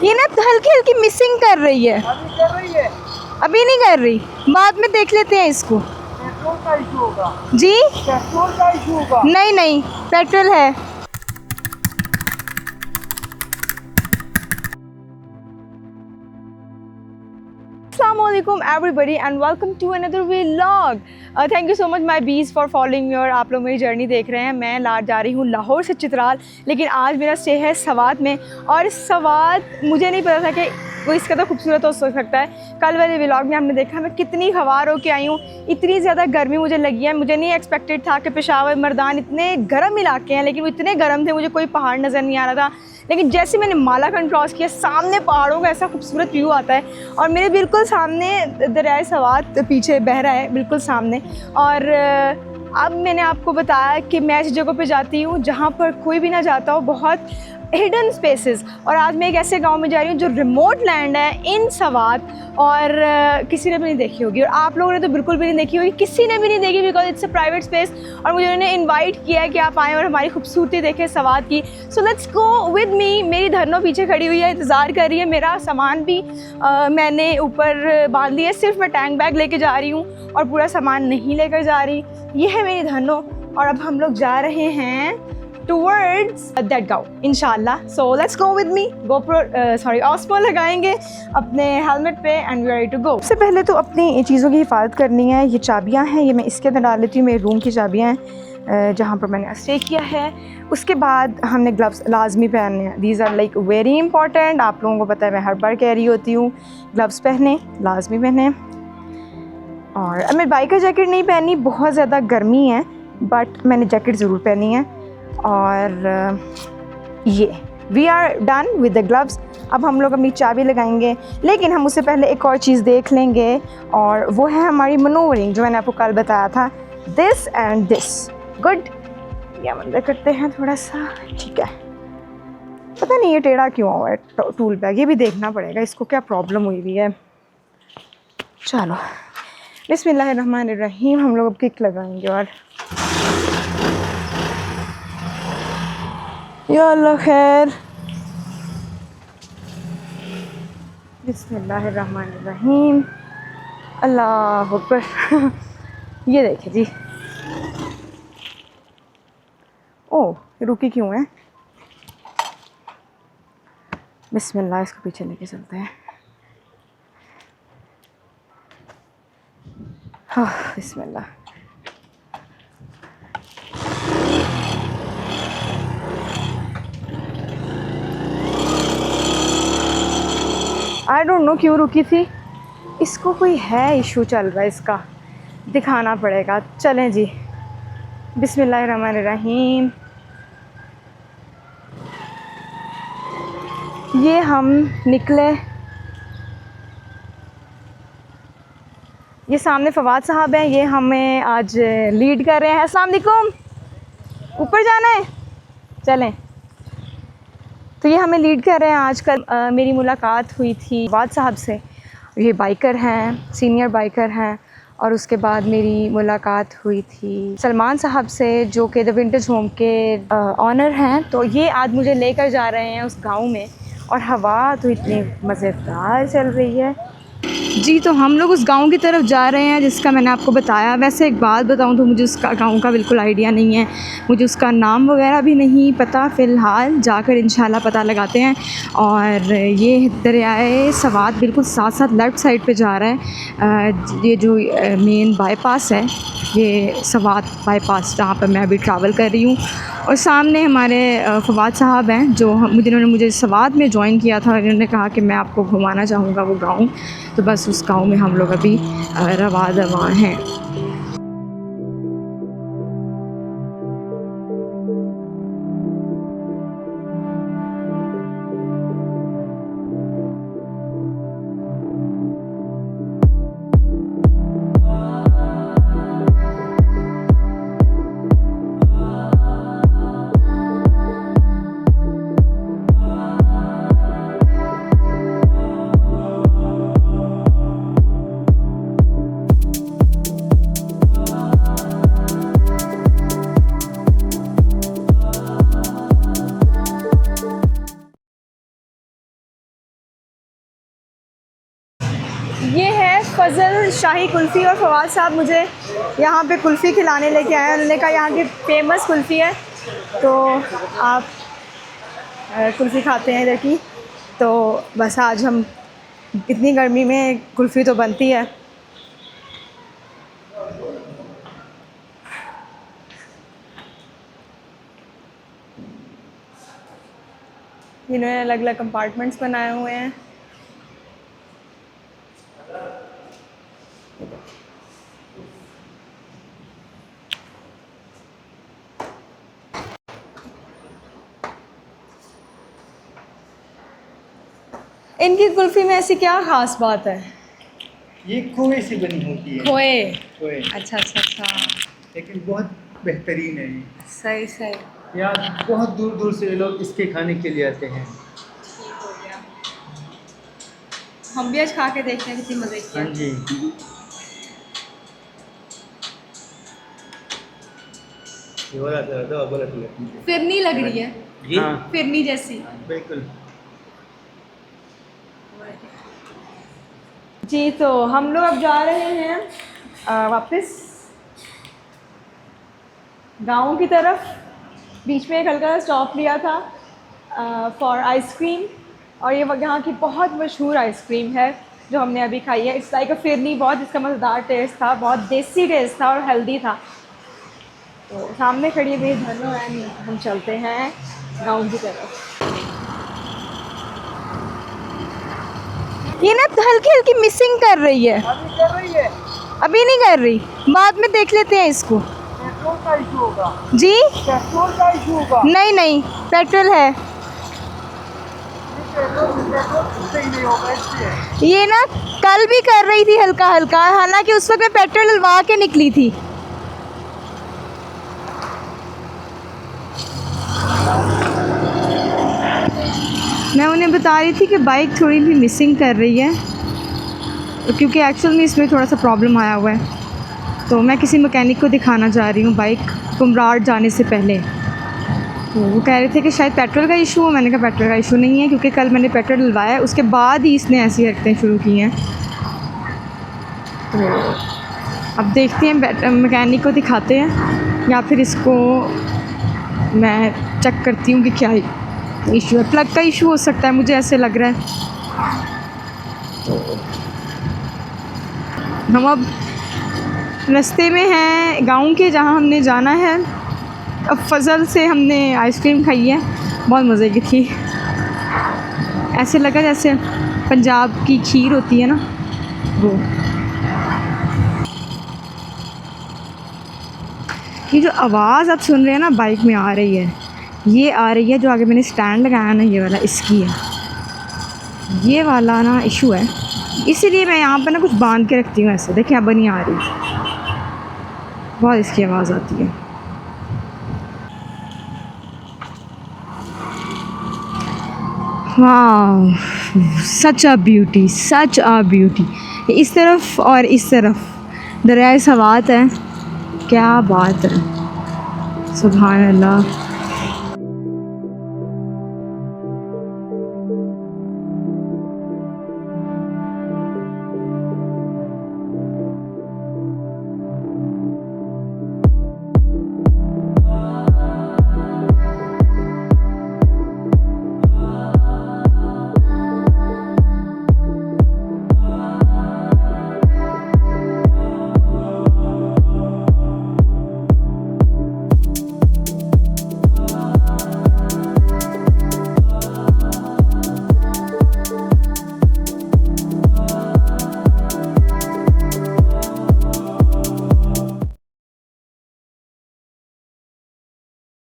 ये ना हल्की हल्की मिसिंग कर रही है। अभी कर रही है, अभी नहीं कर रही, बाद में देख लेते हैं इसको। पेट्रोल का इशू होगा। जी पेट्रोल का इशू होगा। नहीं नहीं, पेट्रोल है। Assalamualaikum everybody and welcome to another vlog. Thank you so much my bees for following me। और आप लोग मेरी जर्नी देख रहे हैं। मैं जा रही हूँ लाहौर से चित्राल, लेकिन आज मेरा स्टे है सवात में। और सवात मुझे नहीं पता था कि वो इसका तो खूबसूरत हो सकता है। कल वाले व्लॉग में हमने देखा मैं कितनी हवार होके आई हूँ, इतनी ज़्यादा गर्मी मुझे लगी है। मुझे नहीं एक्सपेक्टेड था कि पेशावर मर्दान इतने गर्म इलाके हैं, लेकिन वो इतने गर्म थे मुझे कोई पहाड़ नज़र नहीं आ रहा था। लेकिन जैसे मैंने मालाकंड क्रॉस किया, सामने पहाड़ों का ऐसा खूबसूरत व्यू आता है और मेरे बिल्कुल सामने दरियाए सवात पीछे बह रहा है, बिल्कुल सामने। और अब मैंने आपको बताया कि मैं ऐसी जगह पे जाती हूँ जहाँ पर कोई भी ना जाता हो, बहुत हिडन स्पेसेस। और आज मैं एक ऐसे गांव में जा रही हूँ जो रिमोट लैंड है इन सवात, और किसी ने भी नहीं देखी होगी, और आप लोगों ने तो बिल्कुल भी नहीं देखी होगी, किसी ने भी नहीं देखी, because it's a private space. और मुझे उन्होंने इनवाइट किया है कि आप आएँ और हमारी खूबसूरती देखें सवात की। So let's go with me. मेरी धरनो पीछे खड़ी हुई है, इंतज़ार कर रही है। मेरा सामान भी मैंने ऊपर बांध लिया है, सिर्फ मैं टैंक बैग लेके जा रही हूँ और पूरा सामान नहीं लेकर जा रही। ये है मेरी धरनो, और अब हम लोग जा रहे हैं towards that गाँव इंशाल्लाह। So let's go with me। Osmo लगाएंगे अपने हेलमेट पे and we are ready to go। सबसे पहले तो अपनी चीज़ों की हिफाजत करनी है। ये चाबियाँ हैं, ये मैं इसके अंदर डाल लेती हूँ, मेरे रूम की चाबियाँ हैं जहाँ पर मैंने स्टे किया है। उसके बाद हमने ग्लव्स लाजमी पहनने हैं। These are like very important. आप लोगों को पता है मैं हर बार कह रही होती हूँ, ग्लव्स पहने, लाजमी पहने। और मैं बाइकर जैकेट नहीं पहनी, बहुत ज़्यादा गर्मी है, बट मैंने जैकेट ज़रूर पहनी है। और ये we are done with the gloves. अब हम लोग अपनी चाबी लगाएंगे, लेकिन हम उससे पहले एक और चीज़ देख लेंगे, और वो है हमारी मनोवरिंग, जो मैंने आपको कल बताया था। This and this good. या अंदर करते हैं थोड़ा सा, ठीक है। पता नहीं ये टेढ़ा क्यों हुआ है टूल बैग, ये भी देखना पड़ेगा इसको क्या प्रॉब्लम हुई हुई है। चलो बिस्मिल्लाहिर्रहमानिर्रहीम। हम लोग अब किक लगाएंगे और या अल्लाह खैर। बिस्मिल्लाहिर्रहमानिर्रहीम, अल्लाह अकबर। ये देखे जी, ओह रुकी क्यों है। बिस्मिल्लाह, इसको पीछे लेके चलते हैं। हाँ बिस्मिल्लाह। आई डोंट नो क्यों रुकी थी, इसको कोई है इशू चल रहा है, इसका दिखाना पड़ेगा। चलें जी, बिस्मिल्लाहिर्रहमानिर्रहीम। ये हम निकले, ये सामने फवाद साहब हैं, ये हमें आज लीड कर रहे हैं। अस्सलाम वालेकुम, ऊपर जाना है, चलें। तो ये हमें लीड कर रहे हैं। आजकल मेरी मुलाकात हुई थी फवाद साहब से, ये बाइकर हैं, सीनियर बाइकर हैं। और उसके बाद मेरी मुलाकात हुई थी सलमान साहब से, जो कि द विंटेज होम के ऑनर हैं। तो ये आज मुझे लेकर जा रहे हैं उस गांव में, और हवा तो इतनी मज़ेदार चल रही है जी। तो हम लोग उस गांव की तरफ जा रहे हैं जिसका मैंने आपको बताया। वैसे एक बात बताऊं तो मुझे उसका गांव का बिल्कुल आइडिया नहीं है, मुझे उसका नाम वगैरह भी नहीं पता। फ़िलहाल जाकर इंशाल्लाह पता लगाते हैं। और ये दरियाए सवात बिल्कुल साथ साथ लेफ़्ट साइड पे जा रहा है। ये जो मेन बाईपास है, ये सवात बाईपास जहाँ पर मैं अभी ट्रैवल कर रही हूँ। और सामने हमारे फवाद साहब हैं, जिन्होंने मुझे सवात में ज्वाइन किया था। इन्होंने कहा कि मैं आपको घुमाना चाहूँगा वो गाँव। तो बस उस गाँव में हम लोग अभी रवा दवा हैं। ये है फजल शाही कुल्फ़ी और फवाद साहब मुझे यहाँ पे कुल्फ़ी खिलाने लेके आए हैं। उन्होंने कहा यहाँ की फ़ेमस कुल्फ़ी है, तो आप कुल्फ़ी खाते हैं इधर की। तो बस आज हम, इतनी गर्मी में कुल्फ़ी तो बनती है। इन्होंने अलग अलग कंपार्टमेंट्स बनाए हुए हैं। इनकी कुल्फ़ी में ऐसी क्या ख़ास बात है? ये खोए से बनी होती है। खोए। खोए, अच्छा अच्छा अच्छा, लेकिन बहुत बेहतरीन है ये। सही सही। यहाँ बहुत दूर दूर से लोग इसके खाने के लिए आते हैं। ठीक हो गया, हम भी आज खा के देखते हैं कितनी मज़े की हाँ है। जी, ये वाला तो बोला फिरनी लग रही है, जी, हाँ फिरनी जैसी। बिल्कुल। जी, तो हम लोग अब जा रहे हैं वापस गाँव की तरफ। बीच में एक हल्का सा स्टॉप लिया था फॉर आइसक्रीम, और ये यहाँ की बहुत मशहूर आइसक्रीम है जो हमने अभी खाई है। इट्स लाइक अ फिरनी, बहुत इसका मज़ेदार टेस्ट था, बहुत देसी टेस्ट था और हेल्दी था। तो सामने खड़ी हुई धनो एंड हम चलते हैं गाँव की तरफ। ये ना हल्की हल्की मिसिंग कर रही है, अभी कर रही है, अभी नहीं कर रही, बाद में देख लेते हैं इसको। पेट्रोल का इशू होगा। जी पेट्रोल का इशू होगा। नहीं नहीं, पेट्रोल है। पेट्रोल सही नहीं होगा इसलिए। ये ना कल भी कर रही थी हल्का हल्का, हालांकि उस वक्त मैं पेट्रोल डलवा के निकली थी। मैं उन्हें बता रही थी कि बाइक थोड़ी भी मिसिंग कर रही है, क्योंकि एक्चुअल में इसमें थोड़ा सा प्रॉब्लम आया हुआ है। तो मैं किसी मैकेनिक को दिखाना चाह रही हूँ बाइक कुमराट जाने से पहले। तो वो कह रहे थे कि शायद पेट्रोल का इशू हो। मैंने कहा पेट्रोल का इशू नहीं है, क्योंकि कल मैंने पेट्रोल डलवाया, उसके बाद ही इसने ऐसी हरकतें शुरू की हैं। तो अब देखते हैं, मैकेनिक को दिखाते हैं, या फिर इसको मैं चेक करती हूँ कि क्या इशू है। प्लग का इशू हो सकता है, मुझे ऐसे लग रहा है। तो हम अब रास्ते में हैं गांव के, जहां हमने जाना है। अब फजल से हमने आइसक्रीम खाई है, बहुत मज़े की थी। ऐसे लगा जैसे पंजाब की खीर होती है ना, वो। ये जो आवाज़ आप सुन रहे हैं ना बाइक में आ रही है, ये आ रही है जो आगे मैंने स्टैंड लगाया ना, ये वाला इसकी है। ये वाला ना इशू है, इसीलिए मैं यहाँ पर ना कुछ बांध के रखती हूँ ऐसे। देखिए अब नहीं आ रही, बहुत इसकी आवाज़ आती है। वाह, सच a beauty, such a beauty. इस तरफ और इस तरफ दरिया सवात है, क्या बात है, सुभान अल्लाह।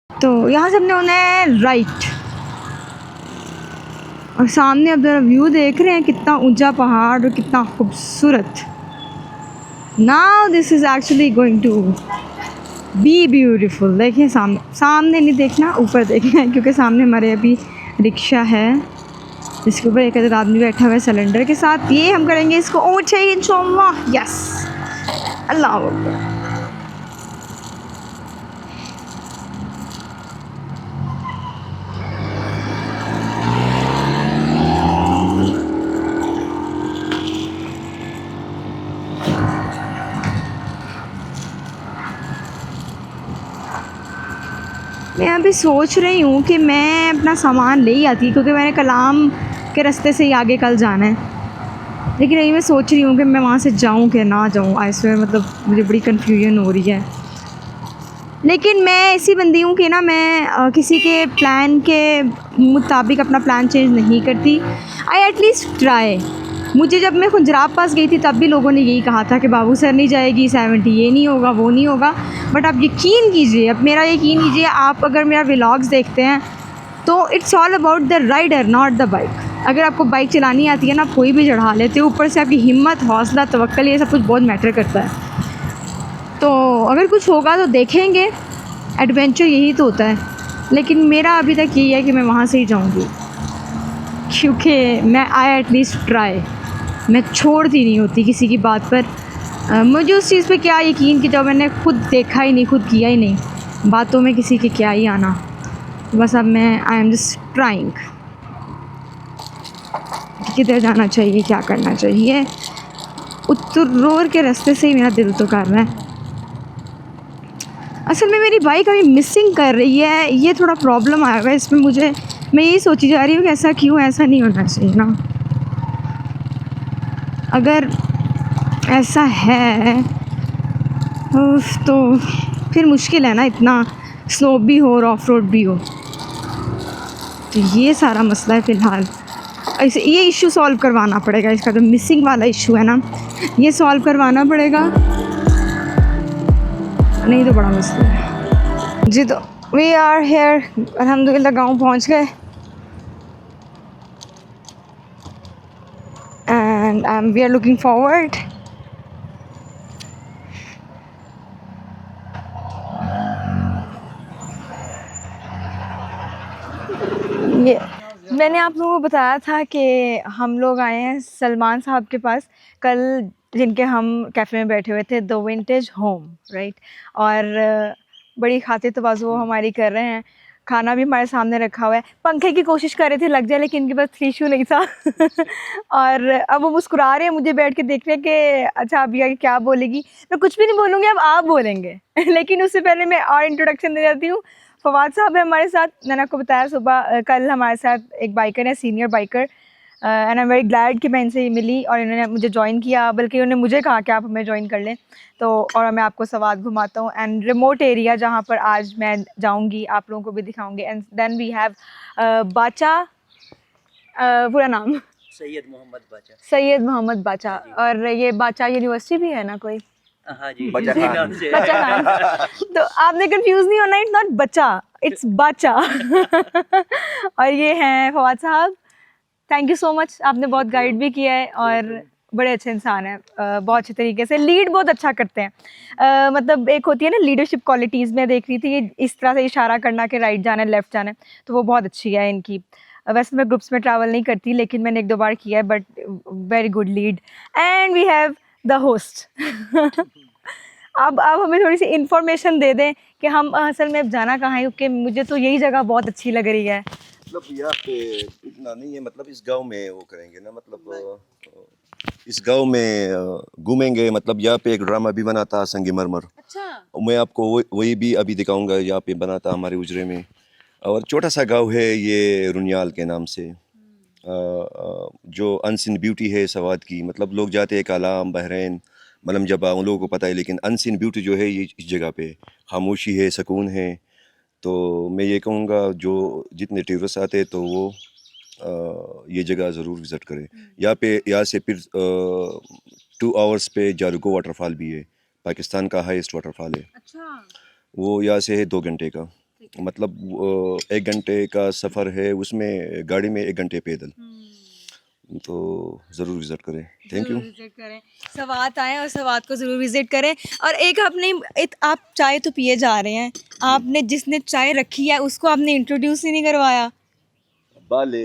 तो यहाँ से हमने होना है राइट, और सामने अब ज़रा व्यू देख रहे हैं, कितना ऊंचा पहाड़ और कितना खूबसूरत। Now this is actually going to be beautiful. देखिए सामने, सामने नहीं देखना, ऊपर देखना है, क्योंकि सामने हमारे अभी रिक्शा है जिसके ऊपर एक आदमी बैठा हुआ है सिलेंडर के साथ। ये हम करेंगे इसको ऊँचे इंशाल्लाह। यस, अल्लाह अकबर। मैं अभी सोच रही हूँ कि मैं अपना सामान ले ही आती, क्योंकि मैंने कलाम के रास्ते से ही आगे कल जाना है। लेकिन अभी मैं सोच रही हूँ कि मैं वहाँ से जाऊँ कि ना जाऊँ। आई स्वेयर मतलब मुझे बड़ी कन्फ्यूजन हो रही है। लेकिन मैं ऐसी बंदी हूँ कि ना मैं किसी के प्लान के मुताबिक अपना प्लान चेंज नहीं करती। I at least try. मुझे जब मैं खुंजराब पास गई थी तब भी लोगों ने यही कहा था कि बाबू सर नहीं जाएगी, 70 ये नहीं होगा, वो नहीं होगा। बट आप यकीन कीजिए, अब मेरा यकीन कीजिए, आप अगर मेरा व्लॉग्स देखते हैं तो it's all about the rider not the bike. अगर आपको बाइक चलानी आती है ना, आप कोई भी चढ़ा लेते हो। ऊपर से आपकी हिम्मत, हौसला, तवक्कल, ये सब कुछ बहुत मैटर करता है। तो अगर कुछ होगा तो देखेंगे, एडवेंचर यही तो होता है। लेकिन मेरा अभी तक यही है कि मैं वहाँ से ही जाऊँगी, क्योंकि मैं आई एटलीस्ट ट्राई। मैं छोड़ती नहीं होती किसी की बात पर। मुझे उस चीज़ पे क्या यकीन कि जब मैंने खुद देखा ही नहीं, खुद किया ही नहीं, बातों में किसी के क्या ही आना। बस अब मैं आई एम जस्ट ट्राइंग, किधर जाना चाहिए, क्या करना चाहिए। उत्तरोर के रास्ते से ही मेरा दिल तो कर रहा है। असल में मेरी बाइक अभी मिसिंग कर रही है, ये थोड़ा प्रॉब्लम आया हुआ है इसमें मुझे। मैं यही सोची जा रही हूँ कि ऐसा क्यों, ऐसा नहीं होना चाहिए ना। अगर ऐसा है तो फिर मुश्किल है ना, इतना स्लोप भी हो और ऑफ रोड भी हो। तो ये सारा मसला है फ़िलहाल। ऐसे ये इशू सॉल्व करवाना पड़ेगा, इसका जो मिसिंग वाला इशू है ना, ये सॉल्व करवाना पड़ेगा, नहीं तो बड़ा मसला है जी। तो वी आर हेयर, अल्हम्दुलिल्लाह गाँव पहुँच गए। And we are looking forward. ये मैंने आप लोगों को बताया था कि हम लोग आए हैं सलमान साहब के पास कल, जिनके हम कैफ़े में बैठे हुए थे, द विंटेज होम, राइट। और बड़ी खातिर तवाज़ो हमारी कर रहे हैं। खाना भी हमारे सामने रखा हुआ है। पंखे की कोशिश कर रहे थे लग जाए, लेकिन इनके पास टिशू नहीं था। और अब वो मुस्कुरा रहे हैं, मुझे बैठ के देख रहे हैं कि अच्छा अभी आगे क्या बोलेगी। मैं कुछ भी नहीं बोलूँगी, अब आप बोलेंगे। लेकिन उससे पहले मैं और इंट्रोडक्शन दे जाती हूँ। फवाद साहब है हमारे साथ। मैंने आपको बताया सुबह, कल हमारे साथ एक बाइकर है, senior biker, and I am very glad कि मैं इनसे मिली और इन्होंने मुझे ज्वाइन किया। बल्कि उन्होंने मुझे कहा कि आप हमें ज्वाइन कर लें। तो और मैं आपको सवाद घुमाता हूँ एंड रिमोट एरिया जहाँ पर आज मैं जाऊँगी, आप लोगों को भी दिखाऊँगी। एंड देन वी हैव बाचा, पूरा नाम सैयद मोहम्मद बाचा। सैयद मोहम्मद बाचा। और ये बाचा यूनिवर्सिटी भी है ना कोई? हाँ जी, बचा इसी खान। नाम से। बच्चा खान। तो आपने कंफ्यूज नहीं होना, इट्स नॉट बच्चा, इट्स बाचा। और ये हैं फवाद साहब। थैंक यू सो मच, आपने बहुत गाइड भी किया है और बड़े अच्छे इंसान हैं। बहुत अच्छे तरीके से लीड बहुत अच्छा करते हैं। मतलब एक होती है ना लीडरशिप क्वालिटीज़, में देख रही थी ये इस तरह से इशारा करना कि राइट जाना है, लेफ़्ट जाना है, तो वो बहुत अच्छी है इनकी। वैसे मैं ग्रुप्स में ट्रैवल नहीं करती, लेकिन मैंने 1-2 बार किया है, but very good lead. And we have the host. अब हमें थोड़ी सी इन्फॉर्मेशन दे दें कि हम असल में अब जाना कहाँ है, क्योंकि मुझे तो यही जगह बहुत अच्छी लग रही है। मतलब यहाँ पे इतना नहीं है, मतलब इस गांव में वो करेंगे ना, मतलब इस गांव में घूमेंगे। मतलब यहाँ पे एक ड्रामा भी बना था, संगमरमर। अच्छा। मैं आपको वही भी अभी दिखाऊंगा। यहाँ पे बना था हमारे उजरे में, और छोटा सा गांव है ये रुनियाल के नाम से। जो अनसीन ब्यूटी है सवाद की, मतलब लोग जाते हैं कालाम, बहरैन, मलम जबा, उन लोगों को पता है। लेकिन अनसीन ब्यूटी जो है ये इस जगह पे खामोशी है, सुकून है। तो मैं ये कहूँगा जो जितने टूरिस्ट आते हैं तो वो ये जगह ज़रूर विज़िट करें। यहाँ से फिर 2 आवर्स पे जारुको वाटरफॉल भी है, पाकिस्तान का हाईएस्ट वाटरफॉल है। अच्छा। वो यहाँ से है 2 घंटे का, मतलब 1 घंटे का सफ़र है, उसमें गाड़ी में 1 घंटे पैदल। तो ज़रूर विज़िट करें। Thank you. विजिट करें, सवात आएँ और सवात को ज़रूर विजिट करें। और एक आपने आप चाय तो पिए जा रहे हैं, आपने जिसने चाय रखी है उसको आपने इंट्रोड्यूस ही नहीं करवाया। बाले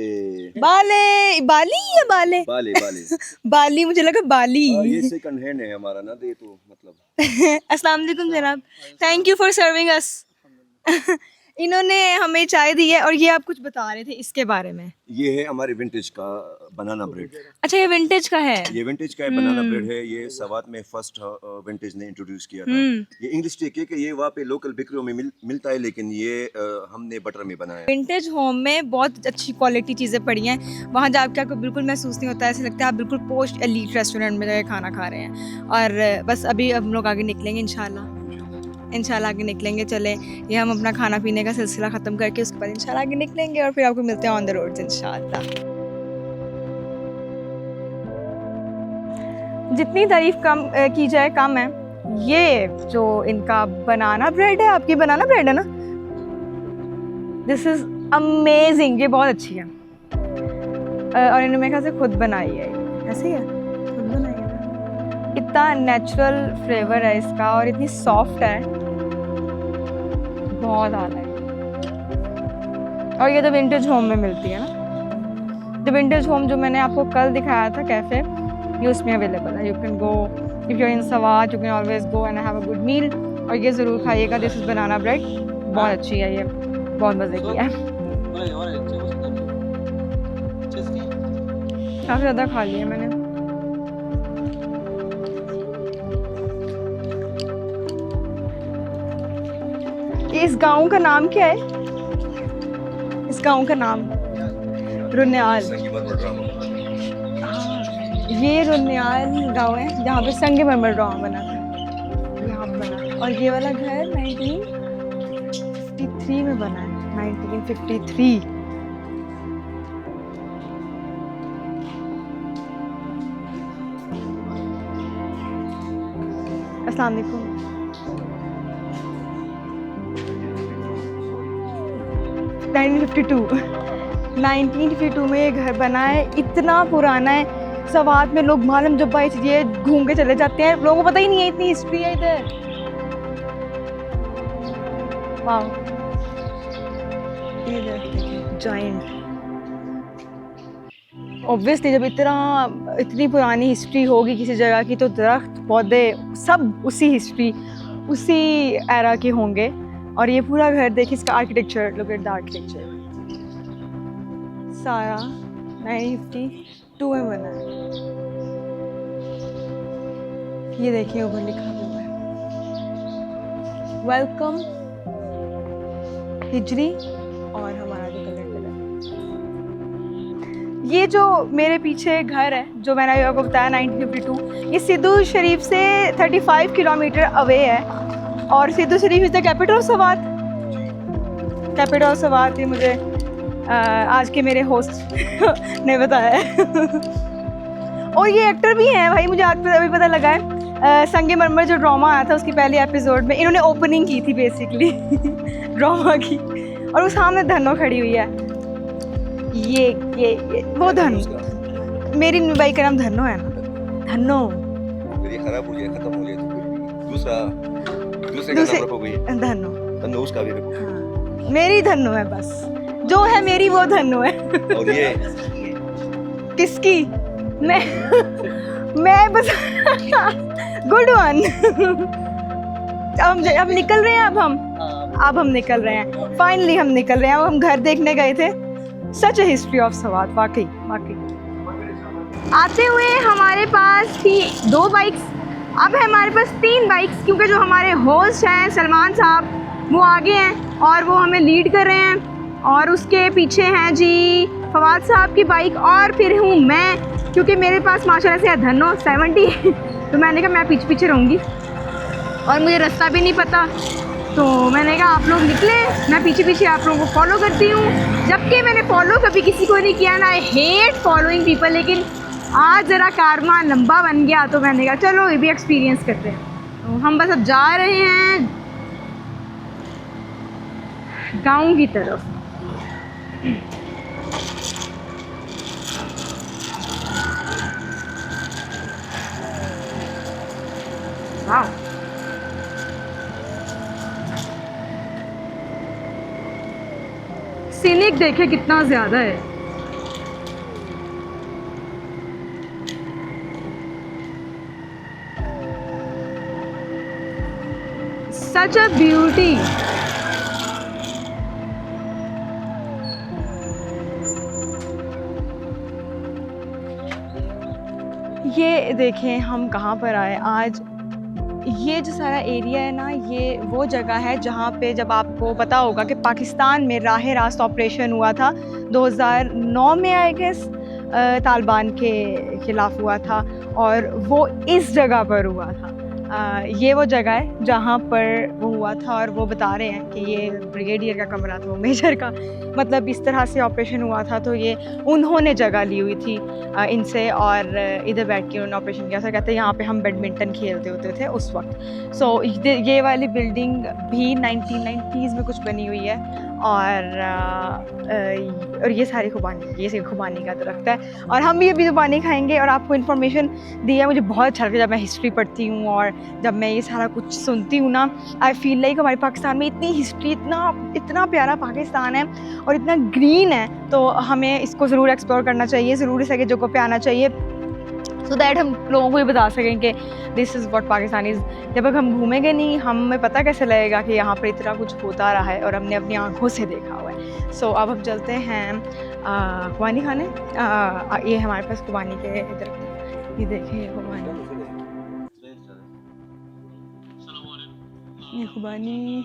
बाले, बाली या बाले? बाले बाले बाली, मुझे लगा बाली। ये सेकंड हैंड है हमारा ना, ये तो मतलब। अस्सलाम वालेकुम जनाब, thank you for serving us. इन्होंने हमें चाय दी है और ये आप कुछ बता रहे थे इसके बारे में। ये है हमारे विंटेज का बनाना ब्रेड। अच्छा, ये विंटेज का है। ये विंटेज का बनाना ब्रेड है। ये सवात में फर्स्ट विंटेज ने इंट्रोड्यूस किया था। ये इंग्लिश टी केक है। ये वहाँ पे लोकल बेकरियों में मिलता है, लेकिन ये हमने बटर में बनाया। विंटेज होम में बहुत अच्छी क्वालिटी चीज़ें पड़ी हैं। वहाँ जाकर आपको बिल्कुल महसूस नहीं होता, ऐसे लगता है आप बिल्कुल पोस्ट एलीट रेस्टोरेंट में जाकर खाना खा रहे हैं। और बस अभी हम लोग आगे निकलेंगे इंशाल्लाह आगे निकलेंगे। चले, ये हम अपना खाना पीने का सिलसिला ख़त्म करके उसके बाद इंशाल्लाह आगे निकलेंगे और फिर आपको मिलते हैं ऑन द रोड्स इंशाल्लाह। जितनी तारीफ कम की जाए कम है। ये जो इनका बनाना ब्रेड है, आपकी बनाना ब्रेड है ना, दिस इज़ अमेजिंग। ये बहुत अच्छी है और इन्होंने मेरे ख्याल से खुद बनाई है। ऐसे ही है, खुद बनाई है। इतना नेचुरल फ्लेवर है इसका और इतनी सॉफ्ट है, बहुत आला है। और ये द विंटेज होम में मिलती है ना। द विंटेज होम जो मैंने आपको कल दिखाया था कैफ़े, ये उसमें अवेलेबल है। You can go if you are in Swat, you can always go and have a good meal. और ये ज़रूर खाइएगा, दिस इज़ बनाना ब्रेड, बहुत अच्छी है ये, बहुत मज़े की है। काफ़ी ज़्यादा खा लिया मैंने। इस गांव का नाम क्या है? इस गांव का नाम रुन्याल। ये रुन्याल गांव है जहाँ पे संगमरमर ड्रामा बना था, यहाँ पे बना था। और ये वाला घर 1953 में बना है, 1953। अस्सलाम वालेकुम। 1952 में ये घर बना है, इतना पुराना है। सवात में लोग मालूम जब भाई ये घूम के चले जाते हैं, लोगों को पता ही नहीं है इतनी हिस्ट्री है इधर। वाह, ये देखिए जायंट। ऑब्वियसली जब इतनी पुरानी हिस्ट्री होगी किसी जगह की, तो दरख्त पौधे सब उसी हिस्ट्री, उसी एरा के होंगे। और ये पूरा घर देखिए, इसका architecture, look at the architecture, सारा 1952 में बना है। ये देखिए ऊपर लिखा हुआ है वेलकम हिजरी, और हमारा जो कलर है। ये जो मेरे पीछे घर है, जो मैंने आपको बताया 1952, ये सिद्धू शरीफ से 35 किलोमीटर अवे है। और Saidu Sharif is the capital of Swat. Capital of Swat ये मुझे आज के मेरे होस्ट ने बताया है। और ये एक्टर भी हैं भाई, मुझे आज अभी पता लगा है। संगमरमर जो ड्रामा आया था उसकी पहले एपिसोड में इन्होंने ओपनिंग की थी बेसिकली ड्रामा की। और उस सामने धनो खड़ी हुई है। ये वो धनो, मेरी भाई का नाम धनो है ना, धनो। ये खराब हो गया, खत्म हो गया तो दूसरे का नाम रखो कोई। धनो उसका भी रखो। हाँ, मेरी धनो है बस, जो है मेरी वो धनो है। और ये किसकी? मैं बस गुड वन। अब निकल रहे हैं। अब हम निकल रहे हैं, फाइनली हम निकल रहे हैं। अब हम घर देखने गए थे। सच ए हिस्ट्री ऑफ सवात, वाकई। आते हुए हमारे पास थी 2 बाइक्स, अब है हमारे पास 3 बाइक्स, क्योंकि जो हमारे होस्ट हैं सलमान साहब वो आगे हैं और वो हमें लीड कर रहे हैं। और उसके पीछे हैं जी फवाद साहब की बाइक, और फिर हूँ मैं, क्योंकि मेरे पास माशाल्लाह से धनो 70 तो मैंने कहा मैं पीछे रहूँगी और मुझे रास्ता भी नहीं पता। तो मैंने कहा आप लोग निकले, मैं पीछे आप लोगों को फॉलो करती हूँ। जबकि मैंने फॉलो कभी किसी को नहीं किया ना, आई हेट फॉलोइंग पीपल, लेकिन आज ज़रा कारवां लंबा बन गया तो मैंने कहा चलो ये भी एक्सपीरियंस करते हैं। तो हम बस अब जा रहे हैं गाँव की तरफ। वाह, सीनिक देखे कितना ज्यादा है। सच अ ब्यूटी। ये देखें हम कहाँ पर आए आज। ये जो सारा एरिया है ना, ये वो जगह है जहाँ पे, जब आपको पता होगा कि पाकिस्तान में राह रास्त ऑपरेशन हुआ था 2009 में आई गेस, तालिबान के ख़िलाफ़ हुआ था, और वो इस जगह पर हुआ था। ये वो जगह है जहाँ पर वो हुआ था, और वो बता रहे हैं कि ये ब्रिगेडियर का कमरा था, मेजर का, मतलब इस तरह से ऑपरेशन हुआ था। तो ये उन्होंने जगह ली हुई थी इनसे, और इधर बैठ के उन्होंने ऑपरेशन किया था। कहते हैं यहाँ पे हम बैडमिंटन खेलते होते थे उस वक्त। सो ये वाली बिल्डिंग भी 1990s में कुछ बनी हुई है, और ये सारी खुबानी, ये सिर्फ खुबानी का दरख्त है। और हम भी अभी खुबानी खाएंगे, और आपको इन्फॉर्मेशन दी है। मुझे बहुत अच्छा लगता है जब मैं हिस्ट्री पढ़ती हूँ और जब मैं ये सारा कुछ सुनती हूँ ना। आई फील लाइक हमारे पाकिस्तान में इतनी हिस्ट्री, इतना प्यारा पाकिस्तान है और इतना ग्रीन है, तो हमें इसको ज़रूर एक्सप्लोर करना चाहिए, ज़रूर इस जगह पे आना चाहिए, सो दैट हम लोगों को भी बता सकें कि this is what Pakistan is. जब तक हम घूमेंगे नहीं, हमें पता कैसे लगेगा कि यहाँ पर इतना कुछ होता रहा है और हमने अपनी आंखों से देखा हुआ है। सो अब हम चलते हैं खुबानी खाने। ये हमारे पास खुबानी के इधर, ये देखें ये खुबानी, ये खुबानी।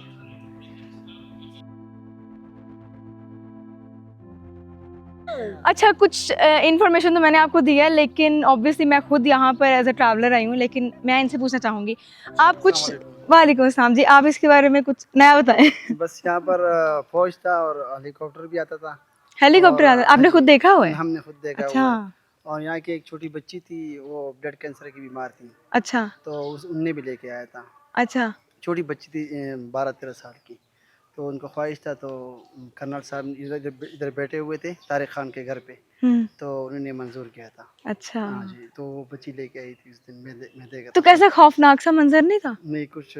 अच्छा, कुछ इन्फॉर्मेशन तो मैंने आपको दिया है, लेकिन ऑब्वियसली मैं खुद यहाँ पर एज अ ट्रैवलर आई हूँ, लेकिन मैं इनसे पूछना चाहूँगी, आप कुछ, वालेकुम अस्सलाम जी, आप इसके बारे में कुछ नया बताएं। बस यहाँ पर फौज था और हेलीकॉप्टर भी आता था। हेलीकॉप्टर आता, आपने खुद देखा हुआ है? हमने खुद देखा अच्छा। हुआ है। और यहाँ की एक छोटी बच्ची थी, वो ब्लड कैंसर की बीमार थी। अच्छा। तो उनने भी लेके आया था। अच्छा। छोटी बच्ची थी 12-13 साल की। तो उनको ख्वाहिश था, तो कर्नल साहब इधर बैठे हुए थे तारिक खान के घर पे, तो उन्होंने मंजूर किया था। अच्छा। हाँ जी, तो वो बच्ची लेके आई थी उस दिन, मैं देखा तो था। कैसा खौफनाक सा मंजर नहीं था? नहीं, कुछ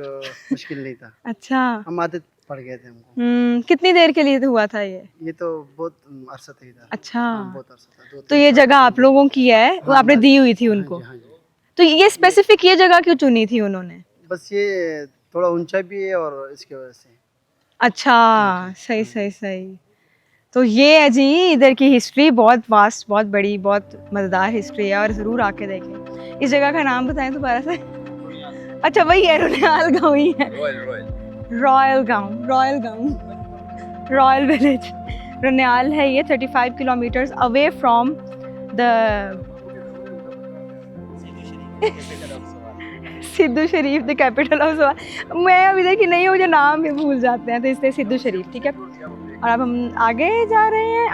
मुश्किल नहीं था। अच्छा। हम आदत पड़ गए थे हमको। कितनी देर के लिए हुआ था ये? ये तो बहुत अरसा था इधर। अच्छा। हाँ, बहुत अरसा था। तो ये जगह आप लोगों की है, वो आपने दी हुई थी उनको? हाँ जी। तो ये स्पेसिफिक ये जगह क्यों चुनी थी उन्होंने? बस ये थोड़ा ऊंचा भी है और इसकी वजह से। अच्छा, सही सही सही। तो ये है जी इधर की हिस्ट्री, बहुत वास्ट, बहुत बड़ी, बहुत मज़ेदार हिस्ट्री है, और ज़रूर आके देखें। इस जगह का नाम बताएं दोबारा से। अच्छा, वही है, रुनियाल गाँव ही है। रॉयल गाँव, रॉयल विलेज रुनियाल है। ये 35 kilometres away from the Sidhu Sharif, the capital of सवाल। मैं अभी देखी नहीं हूँ, मुझे नाम भी भूल जाते हैं, तो इसलिए सिद्धू शरीफ, ठीक है। और अब हम आगे जा रहे हैं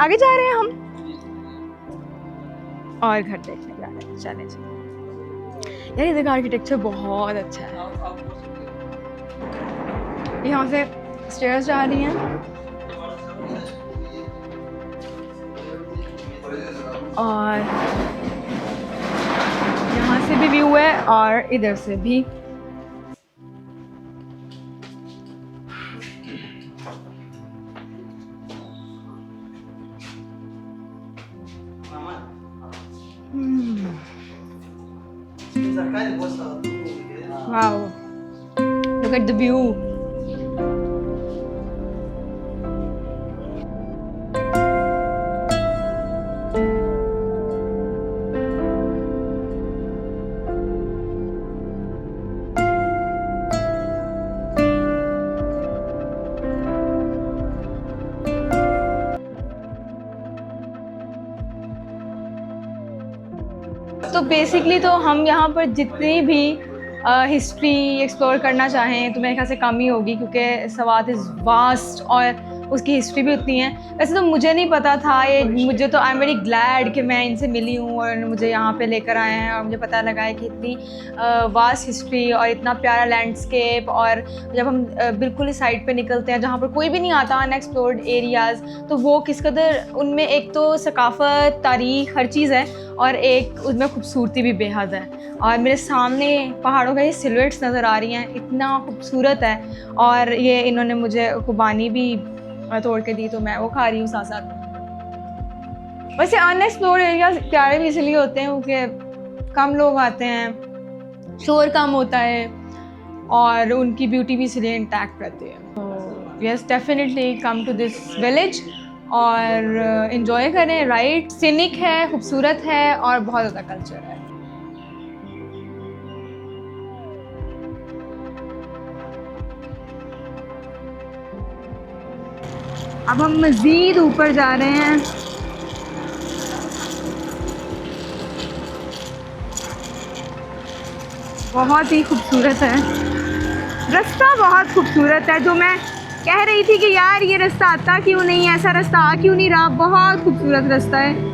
हम, और घर देखने जा रहे हैं। चले यार, इधर का आर्किटेक्चर बहुत अच्छा है। यहाँ से स्टेयर्स जा रही हैं, और यहाँ से भी व्यू है और इधर से भी। Wow, look at the view. तो बेसिकली तो हम यहाँ पर जितनी भी हिस्ट्री एक्सप्लोर करना चाहें तो मेरे ख्याल से कम ही होगी, क्योंकि सवात इज़ वास्ट और उसकी हिस्ट्री भी उतनी है। वैसे तो मुझे नहीं पता था ये, मुझे तो आई एम वेरी ग्लैड कि मैं इनसे मिली हूँ और मुझे यहाँ पे लेकर आए हैं, और मुझे पता लगा है कि इतनी वास्ट हिस्ट्री और इतना प्यारा लैंडस्केप। और जब हम बिल्कुल इस साइड पे निकलते हैं जहाँ पर कोई भी नहीं आता, अनएक्सप्लोर्ड एरियाज़, तो वो किस कदर उनमें एक तो सकाफ़त, तारीख़, हर चीज़ है, और एक उसमें खूबसूरती भी बेहद है। और मेरे सामने पहाड़ों का ये सिलुएट्स नज़र आ रही हैं, इतना खूबसूरत है। और ये इन्होंने मुझे खुबानी भी तोड़ के दी, तो मैं वो खा रही हूँ साथ साथ। वैसे अनएक्सप्लोर्ड एरियाज प्यारे भी इसलिए होते हैं क्योंकि कम लोग आते हैं, शोर कम होता है, और उनकी ब्यूटी भी इसलिए इंटैक्ट रहती है। तो yes, definitely come to this village और इन्जॉय करें। राइट, सिनिक है, खूबसूरत है, और बहुत ज़्यादा कल्चर है। अब हम मज़ीद ऊपर जा रहे हैं। बहुत ही खूबसूरत है रास्ता, बहुत खूबसूरत है। जो मैं कह रही थी कि यार ये रास्ता आता क्यों नहीं, ऐसा रास्ता आ क्यों नहीं रहा, बहुत खूबसूरत रास्ता है।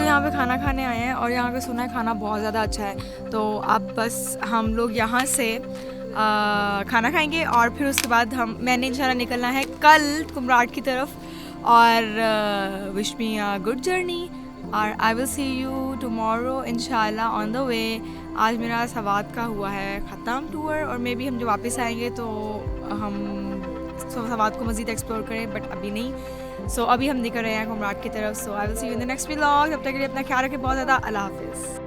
यहाँ पे खाना खाने आए हैं और यहाँ पे सुना है खाना बहुत ज़्यादा अच्छा है। तो अब बस हम लोग यहाँ से खाना खाएंगे और फिर उसके बाद मैंने इंशाल्लाह निकलना है कल कुमराट की तरफ। और wish me a good journey और I will see you tomorrow इंशाल्लाह ऑन द वे। आज मेरा सवात का हुआ है ख़त्म टूर और मे बी हम जब वापस आएंगे तो हम सवात को मज़ीद एक्सप्लोर करें, बट अभी नहीं। सो अभी हम निकल रहे हैं कुमराट की तरफ। So I will see you in the next vlog. तब तक के लिए अपना ख्याल रखें बहुत ज़्यादा। अल्लाह हाफ़िज़।